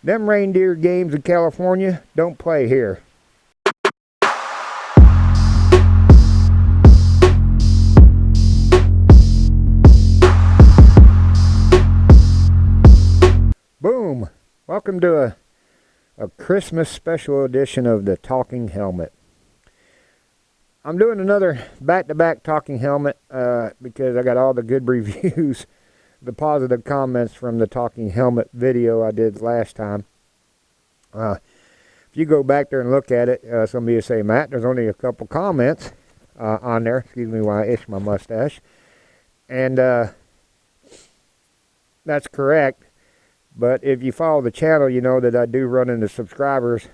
Them reindeer games in California don't play here. Boom! Welcome to a Christmas special edition of the Talking Helmet. I'm doing another back-to-back Talking Helmet because I got all the good reviews, the positive comments from the Talking Helmet video I did last time. If you go back there and look at it, some of you say, Matt, there's only a couple comments on there. Excuse me while I itch my mustache. And that's correct. But if you follow the channel, you know that I do run into subscribers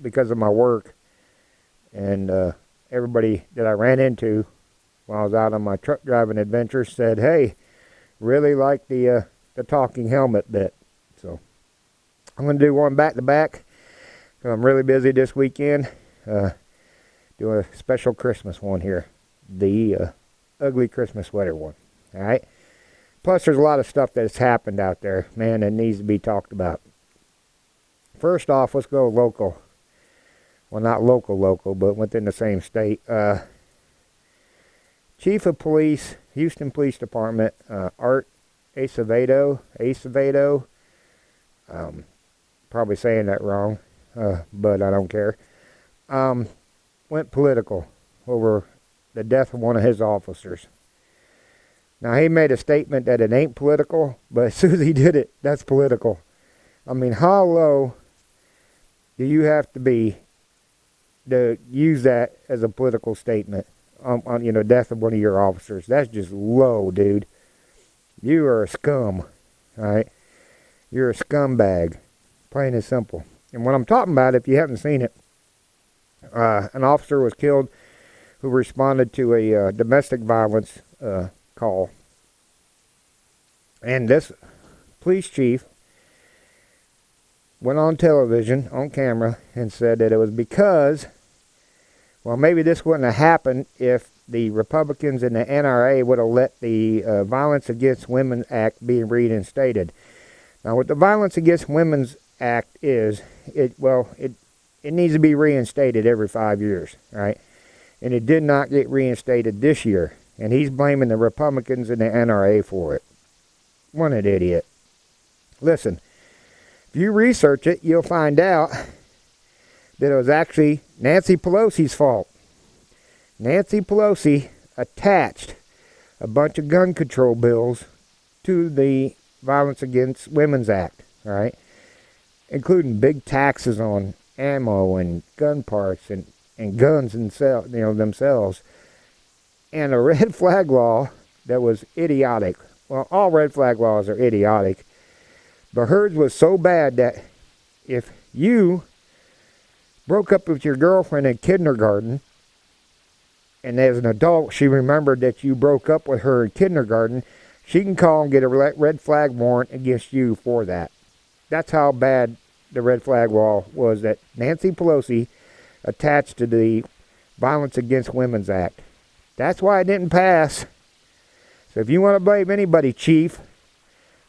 because of my work. And everybody that I ran into while I was out on my truck driving adventures said, hey, really like the Talking Helmet bit. So I'm going to do one back-to-back. I'm really busy this weekend. Doing a special Christmas one here. The ugly Christmas sweater one. All right. Plus, there's a lot of stuff that's happened out there, man, that needs to be talked about. First off, let's go local. Well, not local, but within the same state. Chief of Police, Houston Police Department, Art Acevedo, probably saying that wrong, but I don't care, went political over the death of one of his officers. Now, he made a statement that it ain't political, but as soon as he did it, that's political. I mean, how low do you have to be to use that as a political statement on death of one of your officers? That's just low, dude. You are a scum, all right? You're a scumbag, plain and simple. And what I'm talking about, if you haven't seen it, an officer was killed who responded to a domestic violence call. And this police chief went on television, on camera, and said that it was because, well, maybe this wouldn't have happened if the Republicans and the NRA would have let the Violence Against Women Act be reinstated. Now, what the Violence Against Women's Act is, it needs to be reinstated every 5 years, right? And it did not get reinstated this year. And he's blaming the Republicans and the NRA for it. What an idiot. Listen, if you research it, you'll find out that it was actually Nancy Pelosi's fault. Nancy Pelosi attached a bunch of gun control bills to the Violence Against Women's Act, all right? Including big taxes on ammo and gun parts and guns themselves. And a red flag law that was idiotic. Well, all red flag laws are idiotic. But hers was so bad that if you broke up with your girlfriend in kindergarten, and as an adult she remembered that you broke up with her in kindergarten, she can call and get a red flag warrant against you for that. That's how bad the red flag law was that Nancy Pelosi attached to the Violence Against Women's Act. That's why it didn't pass. So if you want to blame anybody, Chief,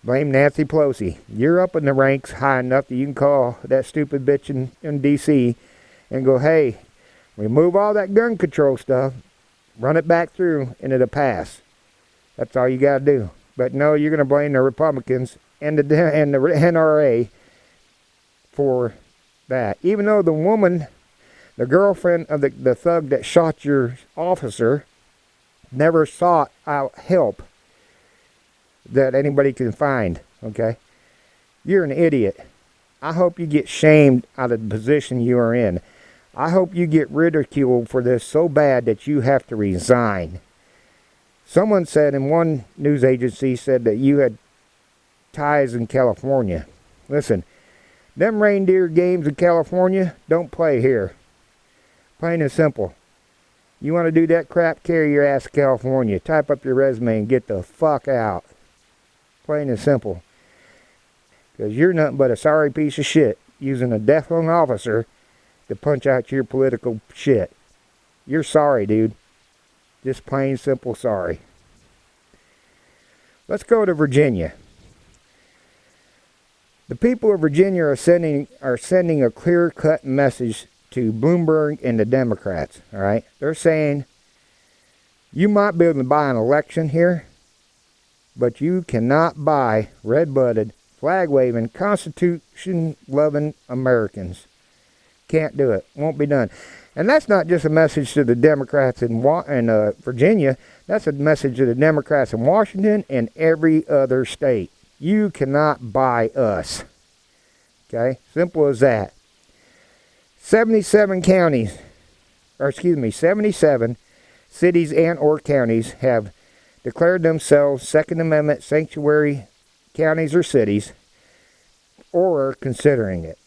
blame Nancy Pelosi. You're up in the ranks high enough that you can call that stupid bitch in D.C. and go, hey, remove all that gun control stuff, run it back through, and it'll pass. That's all you got to do. But no, you're going to blame the Republicans and the NRA for that. Even though the woman, the girlfriend of the thug that shot your officer, never sought out help that anybody can find, okay? You're an idiot. I hope you get shamed out of the position you are in. I hope you get ridiculed for this so bad that you have to resign. Someone said in one news agency said that you had ties in California. Listen, them reindeer games in California don't play here. Plain and simple. You want to do that crap, carry your ass to California. Type up your resume and get the fuck out. Plain and simple. Because you're nothing but a sorry piece of shit using a deaf-lung officer to punch out your political shit. You're sorry, dude. Just plain simple sorry. Let's go to Virginia. The people of Virginia are sending a clear-cut message to Bloomberg and the Democrats. All right, they're saying you might be able to buy an election here, but you cannot buy red-blooded, flag-waving, Constitution-loving Americans. Can't do it. Won't be done. And that's not just a message to the Democrats in Virginia. That's a message to the Democrats in Washington and every other state. You cannot buy us. Okay? Simple as that. 77 cities and or counties have declared themselves Second Amendment sanctuary counties or cities, or are considering it.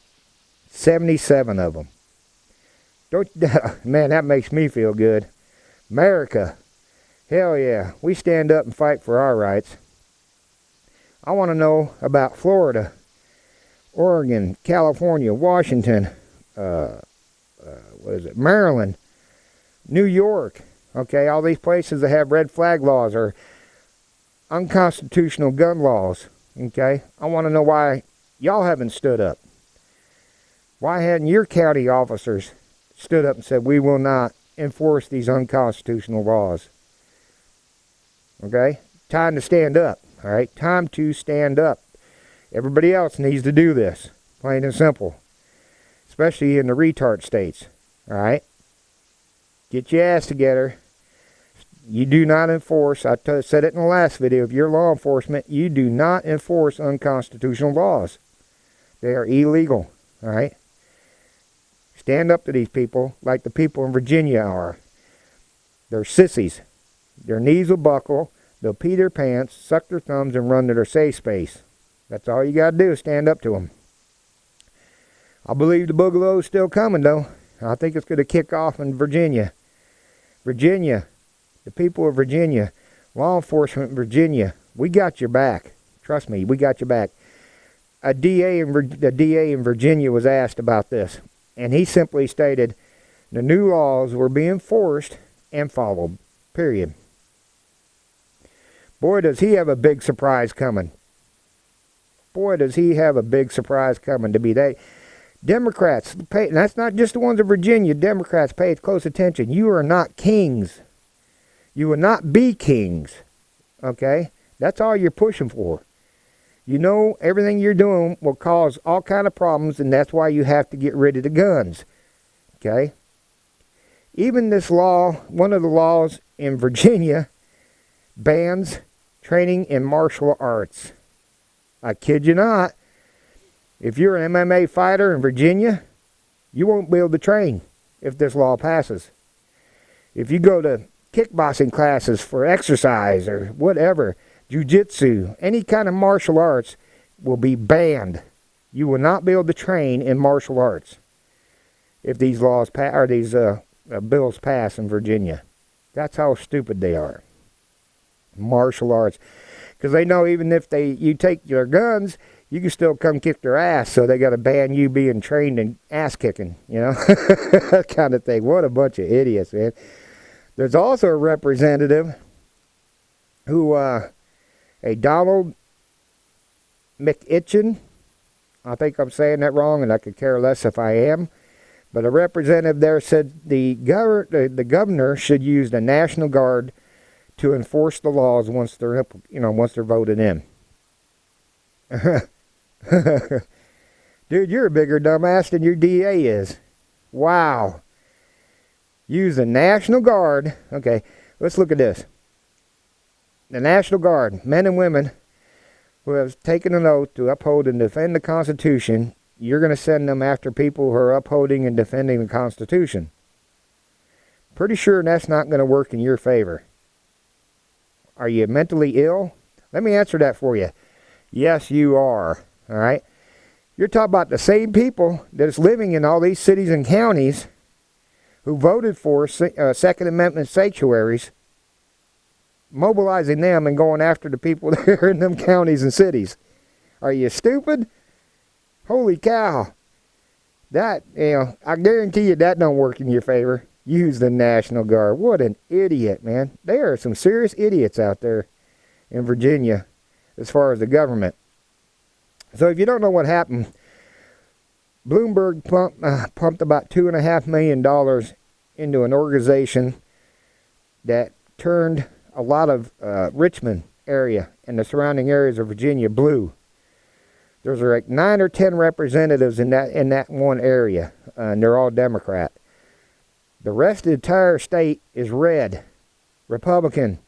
77 of them. Man, that makes me feel good. America, hell yeah, we stand up and fight for our rights. I want to know about Florida, Oregon, California, Washington, Maryland, New York. Okay, all these places that have red flag laws or unconstitutional gun laws. Okay, I want to know why y'all haven't stood up. Why hadn't your county officers stood up and said, we will not enforce these unconstitutional laws? Okay, time to stand up. All right, time to stand up. Everybody else needs to do this, plain and simple, especially in the retard states. All right, get your ass together. You do not enforce, I said it in the last video, if you're law enforcement, you do not enforce unconstitutional laws. They are illegal. All right, stand up to these people like the people in Virginia are. They're sissies. Their knees will buckle. They'll pee their pants, suck their thumbs, and run to their safe space. That's all you got to do is stand up to them. I believe the Boogaloo's still coming, though. I think it's going to kick off in Virginia. Virginia, the people of Virginia, law enforcement in Virginia, we got your back. Trust me, we got your back. The DA in Virginia was asked about this, and he simply stated the new laws were being forced and followed, period. Boy, does he have a big surprise coming. Boy, does he have a big surprise coming to be that. Democrats, and that's not just the ones in Virginia. Democrats, pay close attention. You are not kings. You will not be kings. Okay? That's all you're pushing for. You know everything you're doing will cause all kind of problems, and that's why you have to get rid of the guns. Okay? Even this law, one of the laws in Virginia, bans training in martial arts. I kid you not. If you're an MMA fighter in Virginia, you won't be able to train if this law passes. If you go to kickboxing classes for exercise or whatever, jiu-jitsu, any kind of martial arts will be banned. You will not be able to train in martial arts if these laws bills pass in Virginia. That's how stupid they are. Martial arts, because they know even if you take their guns, you can still come kick their ass, so they got to ban you being trained in ass kicking, you know, that kind of thing. What a bunch of idiots, man. There's also a representative who, a Donald McItchen, I think I'm saying that wrong, and I could care less if I am, but a representative there said the governor should use the National Guard to enforce the laws once they're voted in. Dude, you're a bigger dumbass than your DA is. Wow. Use the National Guard. Okay, let's look at this. The National Guard, men and women who have taken an oath to uphold and defend the Constitution, you're going to send them after people who are upholding and defending the Constitution. Pretty sure that's not going to work in your favor. Are you mentally ill? Let me answer that for you. Yes, you are. All right? You're talking about the same people that's living in all these cities and counties who voted for Second Amendment sanctuaries, mobilizing them and going after the people that are in them counties and cities. Are you stupid? Holy cow. That, I guarantee you that don't work in your favor. Use the National Guard. What an idiot, man. There are some serious idiots out there in Virginia as far as the government. So if you don't know what happened, Bloomberg pumped about $2.5 million into an organization that turned a lot of Richmond area and the surrounding areas of Virginia blue. There's like 9 or 10 representatives in that one area, and they're all Democrat. The rest of the entire state is red, Republican.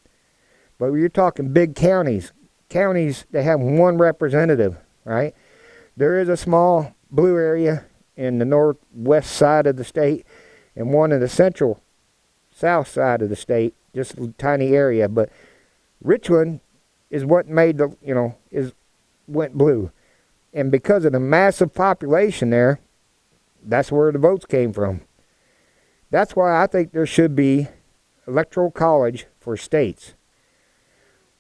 But you're talking big counties that have one representative, right? There is a small blue area in the northwest side of the state and one in the central south side of the state, just a tiny area. But Richmond is what made went blue. And because of the massive population there, that's where the votes came from. That's why I think there should be electoral college for states.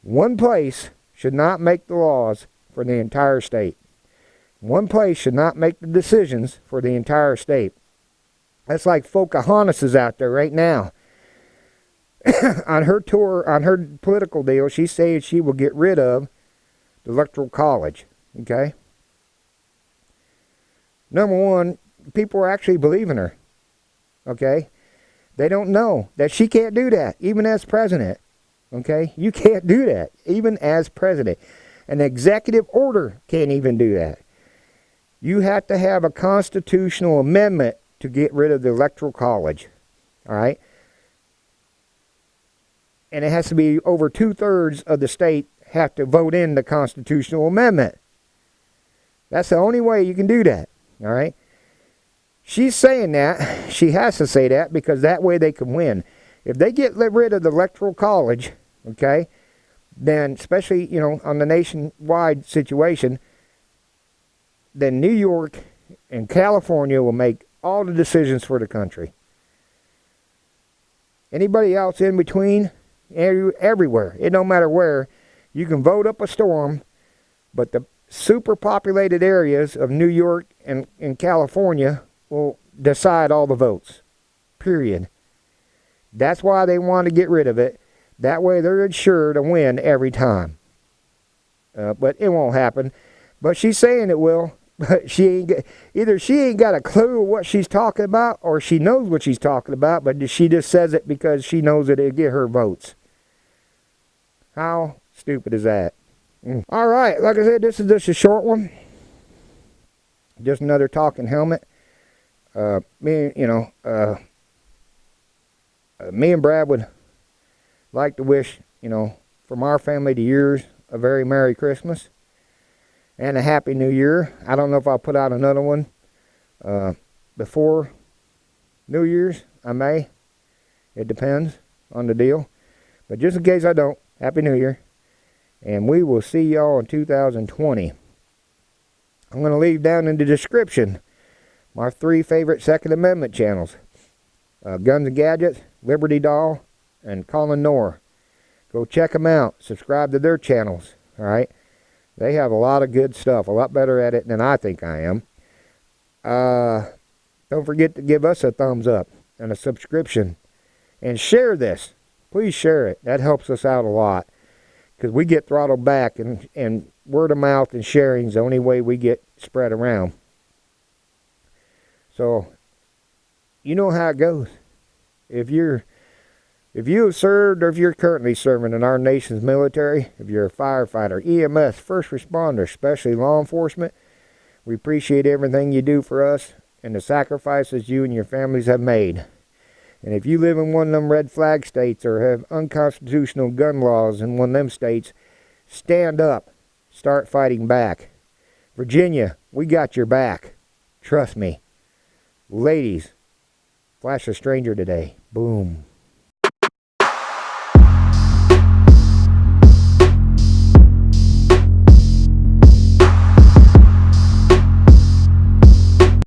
One place should not make the laws for the entire state. One place should not make the decisions for the entire state. That's like Pocahontas is out there right now. On her tour, on her political deal, she's saying she will get rid of the electoral college. Okay? Number one, people are actually believing her. Okay? They don't know that she can't do that, even as president. Okay? You can't do that, even as president. An executive order can't even do that. You have to have a constitutional amendment to get rid of the electoral college. All right? And it has to be over 2/3 of the state have to vote in the constitutional amendment. That's the only way you can do that. All right? She's saying that. She has to say that because that way they can win. If they get rid of the electoral college, okay, then especially, on the nationwide situation, then New York and California will make all the decisions for the country. Anybody else in between, everywhere, it don't matter where, you can vote up a storm, but the super populated areas of New York and California will decide all the votes. Period. That's why they want to get rid of it. That way they're sure to win every time. But it won't happen. But she's saying it will. But either she ain't got a clue what she's talking about, or she knows what she's talking about, but she just says it because she knows that it'll get her votes. How stupid is that? All right, like I said, this is just a short one. Just another talking helmet. Me and Brad would like to wish, from our family to yours, a very Merry Christmas and a Happy New Year. I don't know if I'll put out another one before New Year's. I may. It depends on the deal. But just in case I don't, Happy New Year. And we will see y'all in 2020. I'm going to leave down in the description my 3 favorite Second Amendment channels. Guns and Gadgets, Liberty Doll, and Colin Noor. Go check them out. Subscribe to their channels. All right? They have a lot of good stuff. A lot better at it than I think I am. Don't forget to give us a thumbs up and a subscription. And share this. Please share it. That helps us out a lot. Because we get throttled back. And word of mouth and sharing is the only way we get spread around. So, you know how it goes. If you have served or if you're currently serving in our nation's military, if you're a firefighter, EMS, first responder, especially law enforcement, we appreciate everything you do for us and the sacrifices you and your families have made. And if you live in one of them red flag states or have unconstitutional gun laws in one of them states, stand up. Start fighting back. Virginia, we got your back. Trust me. Ladies, flash a stranger today. Boom.